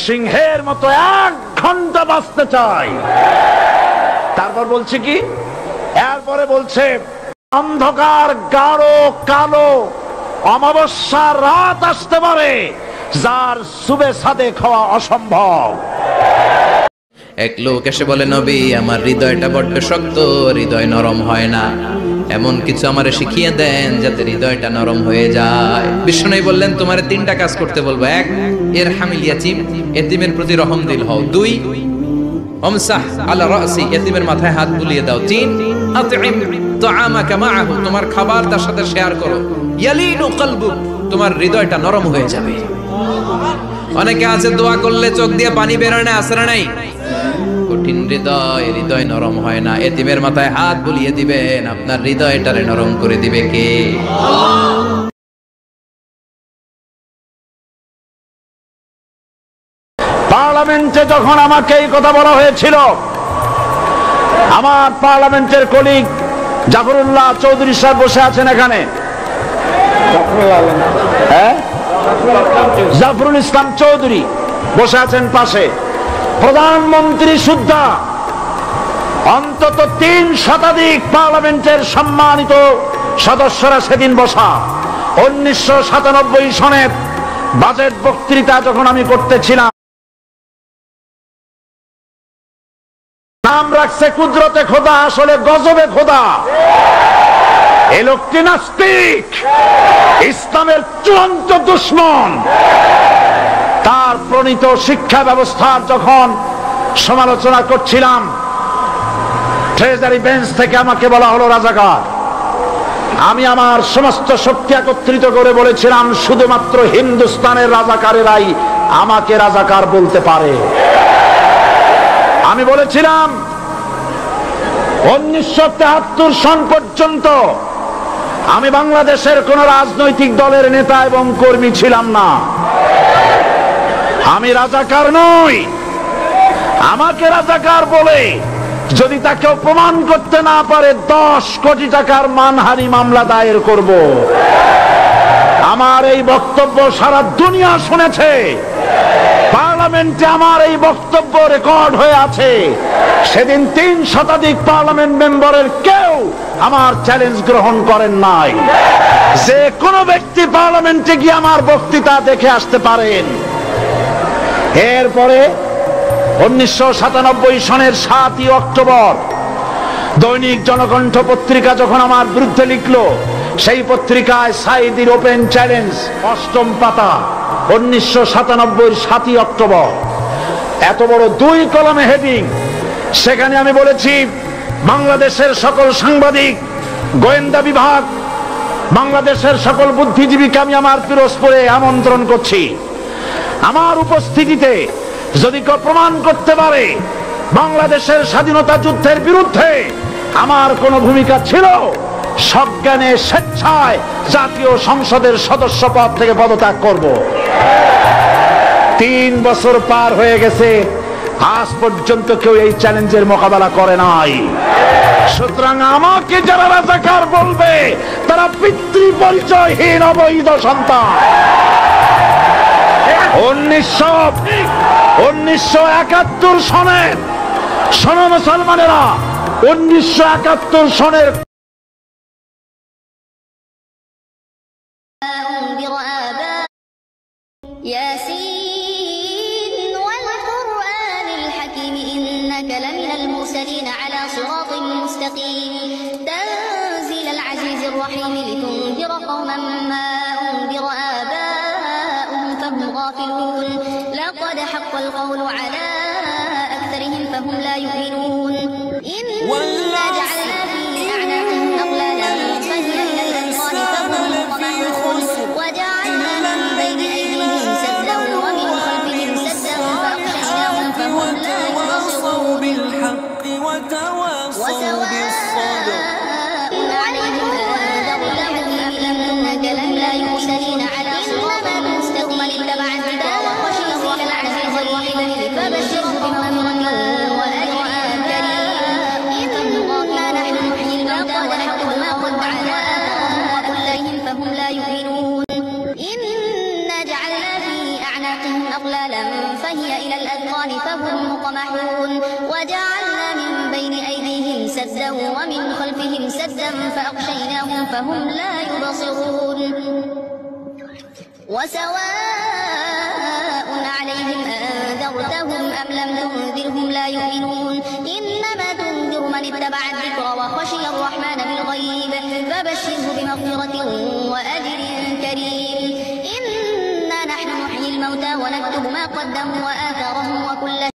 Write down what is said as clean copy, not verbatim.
সিংহের মতো 1 ঘন্টা বাঁচতে চাই। তারপর বলছে কি, এরপরে বলছে অন্ধকার গাঢ় কালো অমাবস্যার রাত আসতে পারে যার সুবে সাদেক হওয়া অসম্ভব। এক লোক এসে বলে, নবী আমার হৃদয়টা বড্ড শক্ত, হৃদয় নরম হয় না, এমন কিছু আমারে শিখিয়ে দেন যাতে হৃদয়টা নরম হয়ে যায়। বিষ্ণু বললেন, তোমারে 3টা কাজ করতে বলবো। 1, এর হামিল ইয়াতিম, এতিমের প্রতি রহম দিল হও। 2, আমসাহ আলা রাসি, এতিমের মাথায় হাত বুলিয়ে দাও। 3, আতইম তাআমাকা মাআহু, তোমার খাবার তার সাথে শেয়ার করো। ইয়ালিনু কলবুক, তোমার হৃদয়টা নরম হয়ে যাবে। অনেকে আছে দোয়া করলে চোখ দিয়ে পানি বের হয় না, আসরা নাই, কঠিন হৃদয়, হৃদয় নরম হয় না। এতিমের মাথায় হাত বুলিয়ে দিবেন, আপনার হৃদয়টারে নরম করে দিবে কে? পার্লামেন্টে যখন আমাকে এই কথা বলা হয়েছিল, আমার পার্লামেন্টের কলিগ জাফরুল্লাহ চৌধুরী সাহেব বসে আছেন এখানে, জাফরুল ইসলাম চৌধুরী বসে আছেন পাশে, প্রধানমন্ত্রী সুদ্ধা, অন্তত 3 শতাধিক পার্লামেন্টের সম্মানিত সদস্যরা সেদিন বসা। 1997 সনের বাজেট বক্তৃতা যখন আমি করতেছিলাম, নাম রাখছে কুদরতে খোদা, আসলে গজবে খোদা। এই লোকটি নাস্তিক, ইসলামের চূড়ান্ত দুশমন। তার প্রণীত শিক্ষা ব্যবস্থার যখন সমালোচনা করছিলাম, ট্রেজারি বেঞ্চ থেকে আমাকে বলা হলো রাজাকার। আমি আমার সমস্ত শক্তি একত্রিত করে বলেছিলাম, শুধুমাত্র হিন্দুস্তানের রাজাকারেরাই আমাকে রাজাকার বলতে পারে। আমি বলেছিলাম 1973 সন পর্যন্ত আমি বাংলাদেশের কোন রাজনৈতিক দলের নেতা এবং কর্মী ছিলাম না। আমি রাজাকার নই। আমাকে রাজাকার বলে যদি তাকে প্রমাণ করতে না পারে, 10 কোটি টাকার মানহানি মামলা দায়ের করব। আমার এই বক্তব্য সারা দুনিয়া শুনেছে। পার্লামেন্টে আমার এই বক্তব্য রেকর্ড হয়ে আছে। সেদিন 3 শতাধিক পার্লামেন্ট মেম্বারের কেউ আমার চ্যালেঞ্জ গ্রহণ করেন নাই। যে কোনো ব্যক্তি পার্লামেন্টে গিয়ে আমার বক্তৃতা দেখে আসতে পারেন। এরপরে 1997 সনের 7 অক্টোবর দৈনিক জনকণ্ঠ পত্রিকা যখন আমার বিরুদ্ধে লিখলো, সেই পত্রিকায় সাইদির ওপেন চ্যালেঞ্জ 8ম পাতা, 1997 7 অক্টোবর, এত বড় 2 কলমে হেডিং। সেখানে আমি বলেছি, বাংলাদেশের সকল সাংবাদিক, গোয়েন্দা বিভাগ, বাংলাদেশের সকল বুদ্ধিজীবীকে আমি আমার পিরোজপুরে আমন্ত্রণ করছি। আমার উপস্থিতিতে যদি কেউ প্রমাণ করতে পারে বাংলাদেশের স্বাধীনতা যুদ্ধের বিরুদ্ধে আমার কোনো ভূমিকা ছিল, সজ্ঞানে স্বেচ্ছায় জাতীয় সংসদের সদস্য পদ থেকে পদত্যাগ করব। 3 বছর পার হয়ে গেছে, আজ পর্যন্ত কেউ এই চ্যালেঞ্জের মোকাবেলা করে নাই। সুতরাং আমাকে যারা রাজাকার বলবে, তারা পিতৃ পরিচয়হীন অবৈধ সন্তান। 1971 সনের, শোনো মুসলমানেরা, 1971 সনের ياسين والقرآن الحكيم إنك لمن المرسلين على صراط مستقيم تنزيل العزيز الرحيم لتنذر قوما ما أنذر آباؤهم فهم غافلون لقد حق القول على أكثرهم فهم لا يؤمنون إنا جعلنا في أعناقهم أغلالا فهي إلى الأذقان فهم مقمحون وجعلنا من بين أيديهم سدا ومن خلفهم سدا فأغشيناهم فهم لا يبصرون بالحق وتواصوا بالصبر عليهم أنذرتهم إنك لمن المرسلين على صراط مستقيم من اتبع الهدى وخشي الرحمن العزيز الرحيم فبشره بمغفرة وأجر كريم إنا أعناقهم أغلالا فهي إلى الأذقان فهم مقمحون وجعلنا من بين أيديهم سدا ومن خلفهم سدا فأغشيناهم فهم لا يبصرون وسواء عليهم أنذرتهم أم لم تنذرهم لا يؤمنون إنما تنذر من اتبع الذكر وخشي الرحمن بالغيب فبشره بمغفرة وأجر كريم إنا نحن نحيي الموتى ونكتب ما قدموا وآثارهم وكل